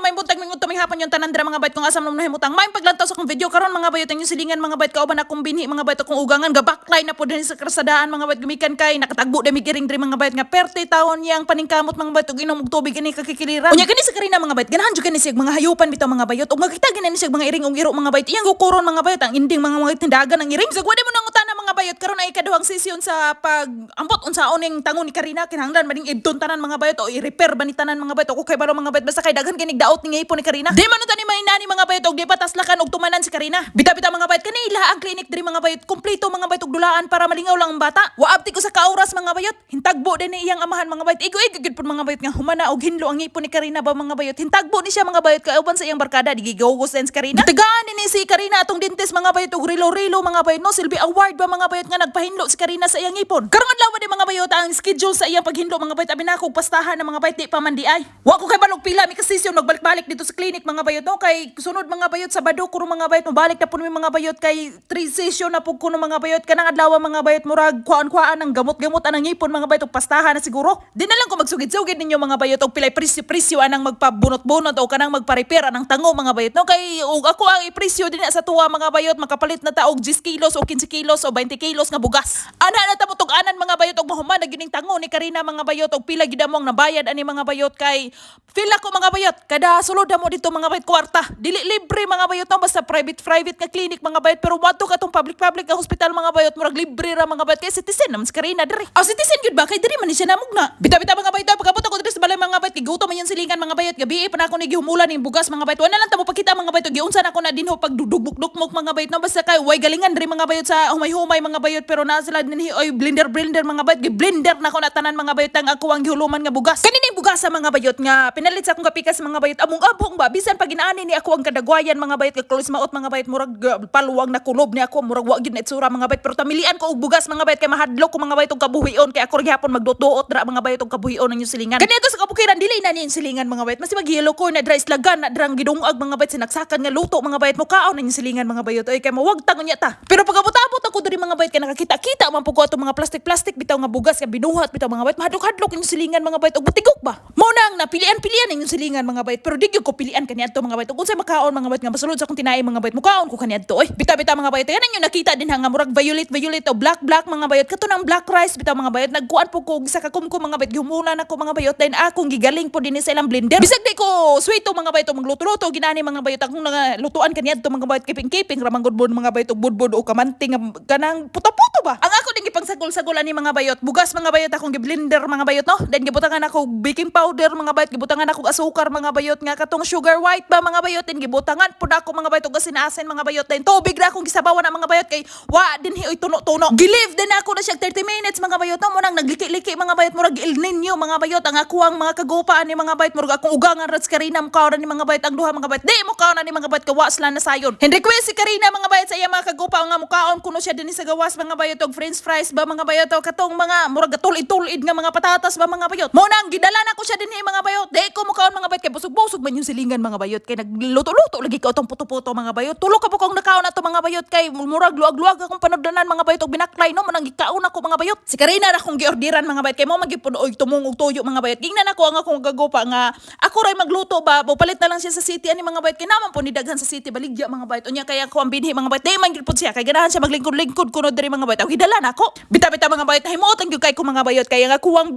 hello, may buntag mingon tuming hapon yung tanandra mga bayot kung asam nung nahimutang. May paglantaw sa akong video karon mga bayot yung silingan mga bayot kauban akong binhi mga bayot akong ugangan gabaklay na po din sa krasadaan mga bayot gumikan kay nakatagbo dami giring diri mga bayot nga perte taon yang paningkamot mga bayot ug inom og tubig ini kakikiliran. Unya kani sa karina mga bayot ganahan jud kani sig mga hayupan bitaw mga bayot ug makita gani sig mga iring ug iro mga bayot iyang gukuron mga bayot ang inding mga tindagan ang iring. So wala mo nang utana mga bayot karon ay ikaduhang sesyon sa pag ambot unsa oning tangon ni Karina kinahanglan maning ibton tanan mga bayot o i-repair ba ni tanan mga bayot o kay baro mga bayot basta kay daghan kinig daot ni ipon ni Karina. Di man tani mainani mga bayot og di pataslakan og tumanan si Karina. Bita-bita mga bayot kanila ang clinic diri mga bayot kompleto mga bayot og dulaan para malingaw lang ang bata. Wa abti ko sa kauras mga bayot. Hintagbo din ni iyang amahan mga bayot. Igo-igo gid pud mga bayot nga humana og hinlo ang ipon ni Karina ba mga bayot. Hintagbo ni siya mga bayot kauban sa iyang barkada di gigawos din si Karina. Tagaan ni si Karina atong dentist mga bayot og rilo-rilo mga bayot no silbi award ba mga bayot nga nagpahinlo si Karina sa iyang ipon. Karon adlaw di mga bayot ang schedule sa iyang paghinlo mga bayot abi na ko pastahan ng mga bayot di pa man di ay. Wa ko kay balog pila mi kasisyon nagbalik-balik dito sa clinic mga bayot no kay sunod mga bayot Sabado kuno mga bayot mabalik na puno mga bayot kay 3 session na pug kuno mga bayot kanang adlaw mga bayot murag kuan-kuan ang gamot-gamot anang ngipon mga bayot og pastahan na siguro. Di na lang ko magsugid-sugid ninyo mga bayot og pilay presyo anang magpabunot-bunot o kanang magpa-repair anang tango mga bayot no kay og ako ang ipresyo din sa tuwa mga bayot makapalit na ta og 10 kilos o 15 kilos o 20 kilos nga bugas. Ana na ta mutog anan mga bayot og mahuman na gining tango ni Karina mga bayot og pila gid among nabayad ani mga bayot kay feel ako mga bayot kada sulod mo dito mga bayot kwarta dili libre mga bayot no basta private nga clinic mga bayot pero wadto ka tong public nga hospital mga bayot murag libre ra mga bayot kay citizen naman si Karina diri. Aw citizen gud ba kay diri man ni siya namugna. Bita-bita mga bayot pagabot ako diri sa balay mga bayot kay gutom man yan silingan mga bayot gabi pa na ako ni gihumulan ning bugas mga bayot wala lang ta mo pakita mga bayot giunsa na ako na dinho pag dudugmok mga bayot no basta kay way galingan diri mga bayot sa humay-humay mga bayot pero na sila dinhi oy blender mga bayot gi-blender na ako na tanan mga bayot ang ako ang gihuluman nga bugas. Kanina bugas sa mga bayot nga pinalit sa akong kapikas mga bayot among abong ba bisan pag inaani ni ako ang kadagwayan mga bayot kay close maot mga bayot murag paluwag na kulob ni ako murag wa gid na itsura mga bayot pero tamilian ko og bugas mga bayot kay mahadlok ko mga bayot og kabuhion kay ako gyapon magduot dra mga bayot og kabuhion ang inyong silingan. Kanito sa kapukiran dili na ni silingan mga bayot mas maghilo ko na dra islagan na drang gidungag mga bayot sinaksakan nga luto mga bayot mo kaon ang inyong silingan mga bayot oy kay mawag tangon niya ta. Pero pag-abot-abot ako diri mga bayot kay nakakita-kita man pug ko atong mga plastic bitaw nga bugas nga binuhat bitaw mga bayot mahadlok-hadlok inyong silingan mga bayot og butigok ba. Mao nang napilian-pilian inyong silingan mga bayot pero di gyud ko pilian kaniadto mga bayot ug unsay makaon mga bayot nga masulod sa akong tinai mga bayot mukaon ko kaniadto oy bita-bita mga bayot yan ang nakita din nga murag violet o black mga bayot kato nang black rice bitaw mga bayot nagkuan po ko sa kakumko mga bayot gihumulan ako mga bayot then akong gigaling po din sa ilang blender bisag di ko sweeto mga bayot magluto-luto ginani mga bayot akong lutuan kaniadto mga bayot kiping-kiping ramang budbud mga bayot og budbud o kamanting kanang puto-puto ba ang ako din gipangsagol-sagol ani mga bayot bugas mga bayot akong giblender mga bayot no then gibutangan ako baking powder mga bayot gibutangan ako asukar mga bayot nga katong sugar white ba mga bayot din gibutangan pud ako mga bayot og asin-asin mga bayot then tubig ra akong gisabawan na mga bayot kay wa din hioy tuno-tuno gilive din ako na siya 30 minutes mga bayot no mo nang nagliki-liki mga bayot murag El Nino mga bayot ang ako ang mga kagupaan ni mga bayot murag akong ugangan rat si Karina mo kaon ni mga bayot ang duha mga bayot di mo kaon ni mga bayot kawas lang na sayon and request si Karina mga bayot sa iya mga kagupa nga mo kaon kuno siya din sa gawas mga bayot og french fries ba mga bayot o katong mga murag tulid nga mga patatas ba mga bayot mo nang gidala na ko siya din mga bayot di ko mo kaon mga bayot kay busog-busog man yung silingan mga bayot kay nagluto-luto lagi ka tong puto-puto mga bayot tulo ka po kong nakaon ato mga bayot kay murag luag-luag akong panudlanan mga bayot og binaklay no mo nang gikaon ako mga bayot si Karina ra kong giordiran mga bayot kay mo magipun og tumong og tuyo mga bayot gingnan ako ang akong gagupa nga ako ray magluto ba palit na lang siya sa city ani mga bayot kay naman po ni daghan sa city baligya mga bayot unya kay ako ang binhi mga bayot di man gid pud siya kay ganahan siya maglingkod-lingkod kuno diri mga bayot og hidala na ako bita-bita mga bayot nahimuot ang gyud kay ko mga bayot kay ang ako ang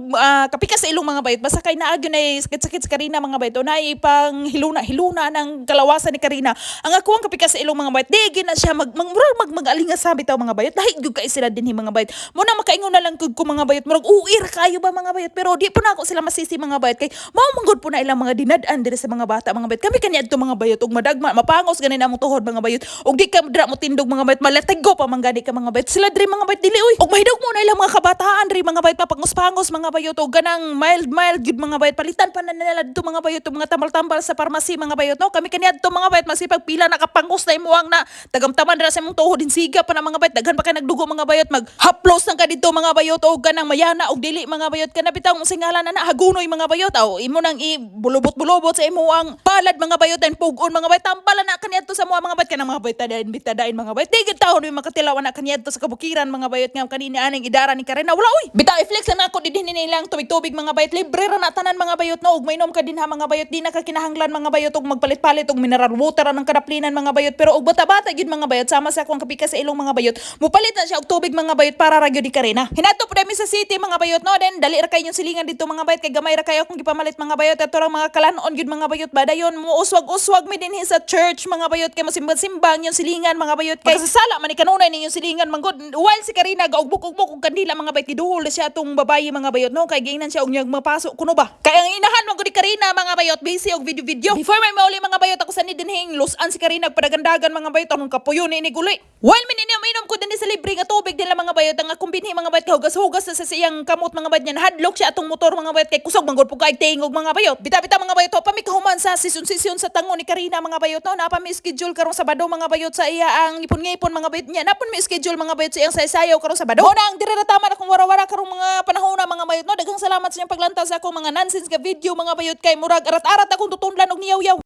kapikas sa ilong mga bayot basta kay naagyo na sakit-sakit sa Karina mga bayot unay pang hiluna ng kalawasan ni Karina ang ako ang kapikas sa ilong mga bayot di gid na siya mag-alinga sa bitaw mga bayot dahil gyud kay sila dinhi mga bayot mo na makaingon na lang ko mga bayot murag uir kayo ba mga bayot pero di po na ako sila masisi mga bayot kay mao manggod po na ilang mga dinad-an diri sa mga bata mga bayot kami kaniadto mga bayot og madagma mapangos ganin among tuhod mga bayot og di ka dra mo tindog mga bayot malatego pa manggani ka mga bayot sila diri mga bayot dili oy og mahidog mo na ilang mga kabataan diri mga bayot papangos-pangos mga bayot og ganang mild gyud mga bayot palitan pa na nila dito mga bayot og mga tambal-tambal sa pharmacy mga bayot no kami kaniadto mga bayot masipag pila nakapangos na imuang na tagamtaman dira sa imong tuhod insiga pa na mga bayot daghan pa kay nagdugo mga bayot mag haplos nang kadito mga bayot og ganang mayana og dili mga bayot kana bitaw singalan na hagunoy mga bayot aw imo nang ibulubot-bulubot sa imo ang palad mga bayot and pugon mga bayot tambala na kaniadto sa mga bayot kanang mga bayot bitadain mga bayot di gid taon makatilawan na kaniyadto sa kabukiran mga bayot nga kanini aning idara ni Karina. Wala oy. Bitaw i-flex na ako didin nilang tubig-tubig mga bayot. Libre ra na tanan mga bayot no. Ug mainom ka din ha mga bayot. Di na ka kinahanglan mga bayot og magpalit-palit og mineral water ang kadaplinan mga bayot. Pero og bata-bata gid mga bayot sama sa akong kapika sa ilong mga bayot. Mupalit na siya og tubig mga bayot para ra gyud ni Karina. Hinato po dami sa city mga bayot no. Den dali ra kayo silingan dito mga bayot kay gamay ra kayo kung gipamalit mga bayot. Ato ra mga kalanon gyud mga bayot badayon mo uswag-uswag mi dinhi sa church mga bayot kay masimbang yung silingan mga bayot kay sasala man ni kanunay ninyong silingan manggod. While si Karina gaugbok-ugbok og kandila mga bayot giduhol siya atong babayi mga bayot no kay giingnan siya og nyag mapasok kuno ba. Kay ang inahan man gud ni Karina mga bayot busy og video-video. Before may mauli mga bayot ako sa ni dinhing lusan si Karina padagandagan mga bayot anong kapuyo ni gulay. While minom ko dinhi sa libre nga tubig nila mga bayot ang akong binhi mga bayot hugas-hugas sa siyang kamot mga bayot niya hadlok siya atong motor mga bayot kay kusog manggod pug kay tingog mga bayot. Bita-bita mga bayot pa mi kahuman sa sisyon sa tango ni Karina mga bayot no napa mi schedule karong Sabado mga bayot sa iya ang ngipon-ngipon mga bayot niya napon mi schedule mga bayot sa iyang saysayaw karong Sabado. Mo na ang diretama na kung wara-wara karong mga panahon na mga bayot no daghang salamat sa inyong paglantaw sa akong mga nonsense nga video mga bayot kay murag arat-arat akong tutunlan og niyaw-yaw.